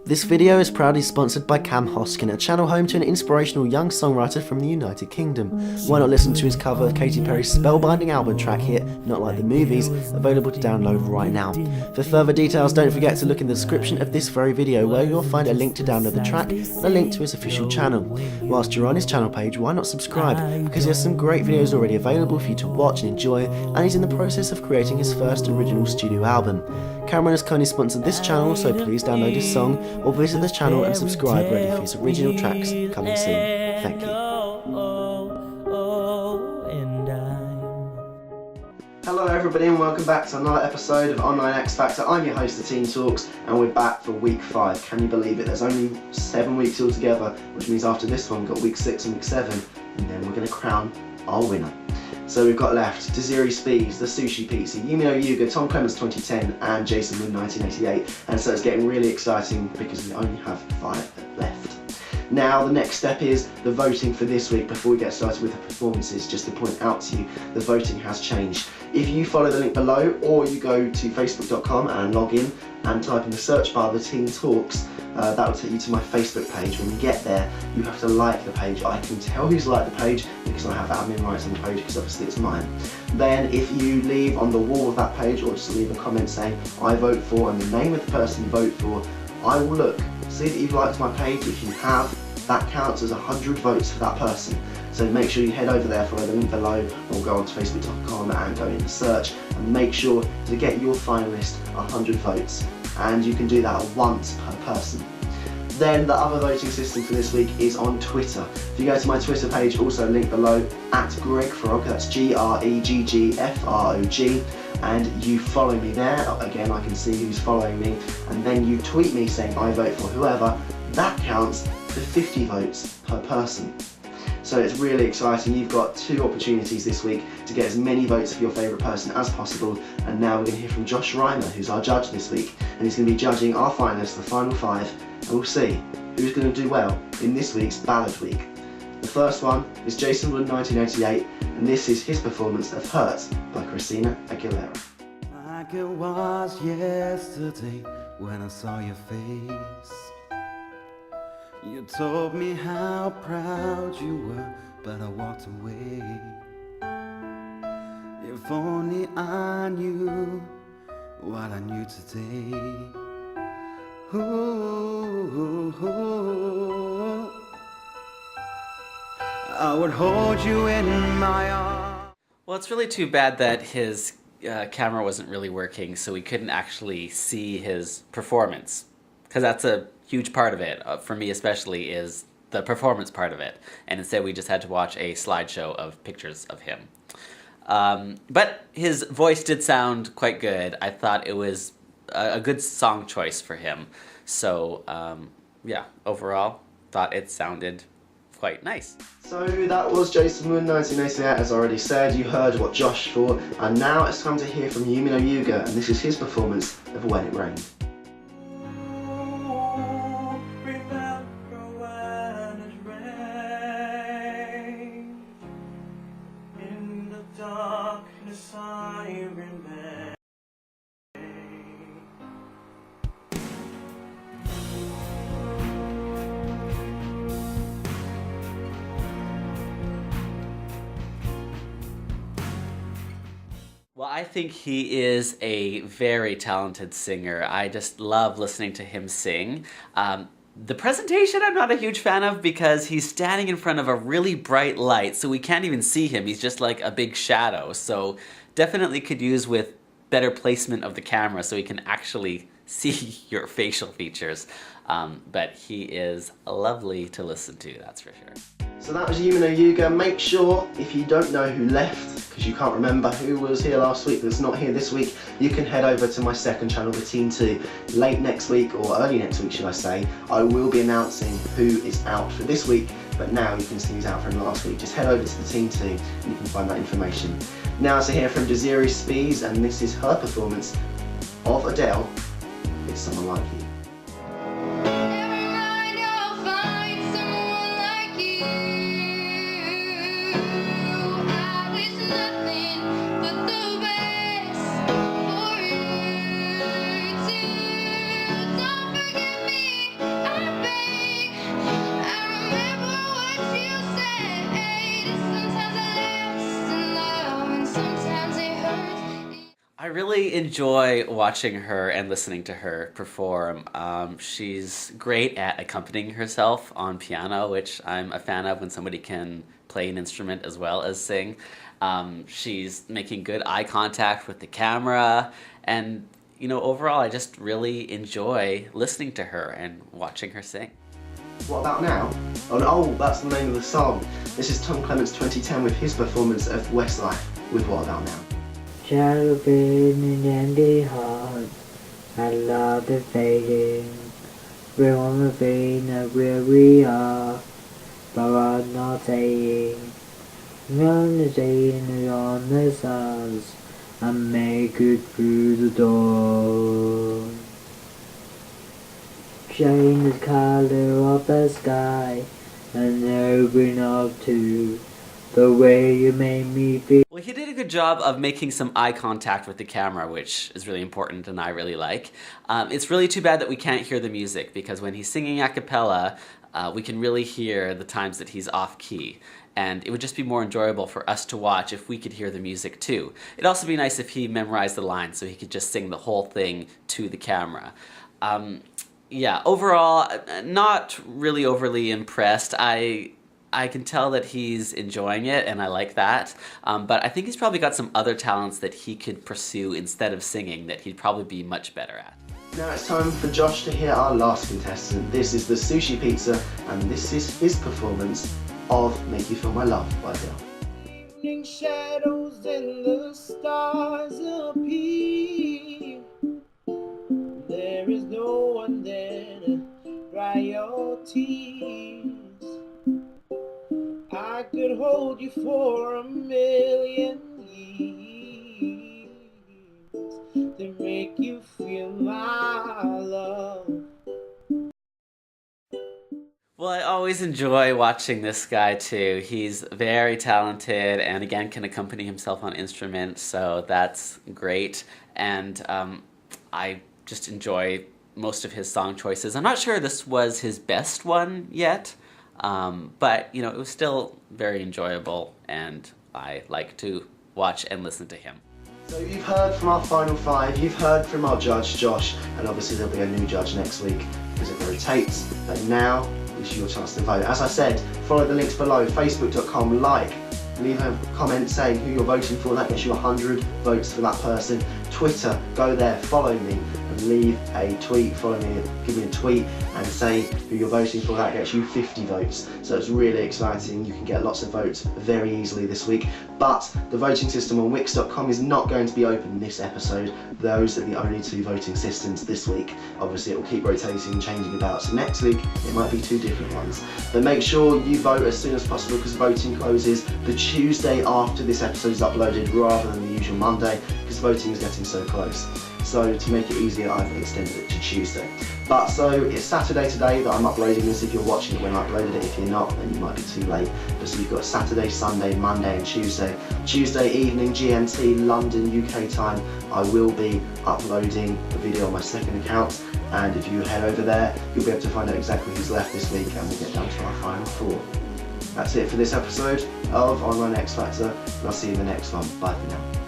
This video is proudly sponsored by Cam Hoskin, a channel home to an inspirational young songwriter from the United Kingdom. Why not listen to his cover of Katy Perry's spellbinding album track hit, Not Like the Movies, available to download right now. For further details, don't forget to look in the description of this very video where you'll find a link to download the track and a link to his official channel. Whilst you're on his channel page, why not subscribe, because there's some great videos already available for you to watch and enjoy, and he's in the process of creating his first original studio album. Cameron has kindly sponsored this channel, so please download his song or visit the channel and subscribe ready for his original tracks coming soon. Thank you. Hello everybody and welcome back to another episode of Online X Factor. I'm your host, The Teen Talks, and we're back for week 5. Can you believe it? There's only 7 weeks altogether, which means after this one we've got week 6 and week 7, and then we're going to crown our winner. So we've got left Desiree Spees, The Sushi Pizza, Minogue Yuga, Tom Clements 2010 and Jason Wood 1988, and so it's getting really exciting because we only have 5 left. Now the next step is the voting for this week. Before we get started with the performances, just to point out to you, the voting has changed. If you follow the link below or you go to facebook.com and log in and type in the search bar The Teen Talks, that will take you to my Facebook page. When you get there, you have to like the page. I can tell who's liked the page because I have admin rights on the page because obviously it's mine. Then if you leave on the wall of that page or just leave a comment saying I vote for and the name of the person you vote for, I will look, see that you've liked my page. If you have, that counts as 100 votes for that person. So make sure you head over there, follow the link below, or go on to facebook.com and go into search and make sure to get your finalist 100 votes. And you can do that once per person. Then the other voting system for this week is on Twitter. If you go to my Twitter page, also linked below, @GregFrog, that's GREGGFROG, and you follow me there. Again, I can see who's following me, and then you tweet me saying I vote for whoever. That counts for 50 votes per person. So it's really exciting. You've got 2 opportunities this week to get as many votes for your favourite person as possible. And now we're going to hear from Josh Reimer, who's our judge this week, and he's going to be judging our finalists, the final 5, and we'll see who's going to do well in this week's Ballad Week. The first one is Jason Wood 1988, and this is his performance of Hurt by Christina Aguilera. Like it was yesterday when I saw your face. You told me how proud you were, but I walked away. If only I knew what I knew today. Ooh, I would hold you in my arms. Well, it's really too bad that his camera wasn't really working, so we couldn't actually see his performance, because that's a huge part of it, for me especially, is the performance part of it. And instead we just had to watch a slideshow of pictures of him. But his voice did sound quite good. I thought it was a good song choice for him. So, yeah, overall, thought it sounded quite nice. So that was Jason Wood 1988, as I already said. You heard what Josh thought, and now it's time to hear from Minogue Yuga, and this is his performance of When It Rained. Well, I think he is a very talented singer. I just love listening to him sing. The presentation I'm not a huge fan of because he's standing in front of a really bright light, so we can't even see him. He's just like a big shadow. So definitely could use with better placement of the camera so we can actually see your facial features. But he is lovely to listen to, that's for sure. So that was Minogue Yuga. Make sure, if you don't know who left, because you can't remember who was here last week that's not here this week, you can head over to my second channel, The Teen 2. Late next week, or early next week should I say, I will be announcing who is out for this week, but now you can see who's out from last week. Just head over to The Teen 2 and you can find that information. Now to hear from Desiree Spees, and this is her performance of Adele, It's Someone Like You. Don't forget me. really enjoy watching her and listening to her perform. She's great at accompanying herself on piano, which I'm a fan of when somebody can play an instrument as well as sing. She's making good eye contact with the camera, and you know, overall I just really enjoy listening to her and watching her sing. What About Now? Oh, that's the name of the song. This is Tom Clement's 2010 with his performance of Westlife with What About Now. Shadow been in the heart, I love the fading. We're on the vein of where we are, but I'm not saying. None is saying on the stars, and make it through the door. Change the color of the sky, and open up to the way you made me feel. Well, he did a good job of making some eye contact with the camera, which is really important and I really like. It's really too bad that we can't hear the music, because when he's singing a cappella, we can really hear the times that he's off key. And it would just be more enjoyable for us to watch if we could hear the music too. It'd also be nice if he memorized the lines so he could just sing the whole thing to the camera. Yeah, overall, not really overly impressed. I can tell that he's enjoying it, and I like that. But I think he's probably got some other talents that he could pursue instead of singing that he'd probably be much better at. Now it's time for Josh to hear our last contestant. This is the Sushi Pizza, and this is his performance of Make You Feel My Love by Adele. Evening shadows and the stars appear. There is no one there to dry your tears. I could hold you for a million years to make you feel my love. Well, I always enjoy watching this guy too. He's very talented and again can accompany himself on instruments, so that's great. And I just enjoy most of his song choices. I'm not sure this was his best one yet, but you know, it was still very enjoyable and I like to watch and listen to him. So you've heard from our final five, you've heard from our judge Josh, and obviously there'll be a new judge next week because it rotates, but now is your chance to vote. As I said, follow the links below, facebook.com, leave a comment saying who you're voting for, that gets you 100 votes for that person. Twitter, go there, follow me and leave a tweet, follow me, give me a tweet and say who you're voting for, that gets you 50 votes. So it's really exciting, you can get lots of votes very easily this week. But the voting system on wix.com is not going to be open this episode. Those are the only two voting systems this week. Obviously it will keep rotating and changing about, so next week it might be two different ones. But make sure you vote as soon as possible because voting closes the Tuesday after this episode is uploaded rather than the usual Monday because voting is getting so close. So to make it easier, I've extended it to Tuesday. But so it's Saturday today that I'm uploading this. If you're watching it when I uploaded it, if you're not, then you might be too late. But so you've got Saturday, Sunday, Monday and Tuesday. Tuesday evening GMT, London, UK time, I will be uploading a video on my second account. And if you head over there, you'll be able to find out exactly who's left this week and we'll get down to our final four. That's it for this episode of Online X Factor, and I'll see you in the next one. Bye for now.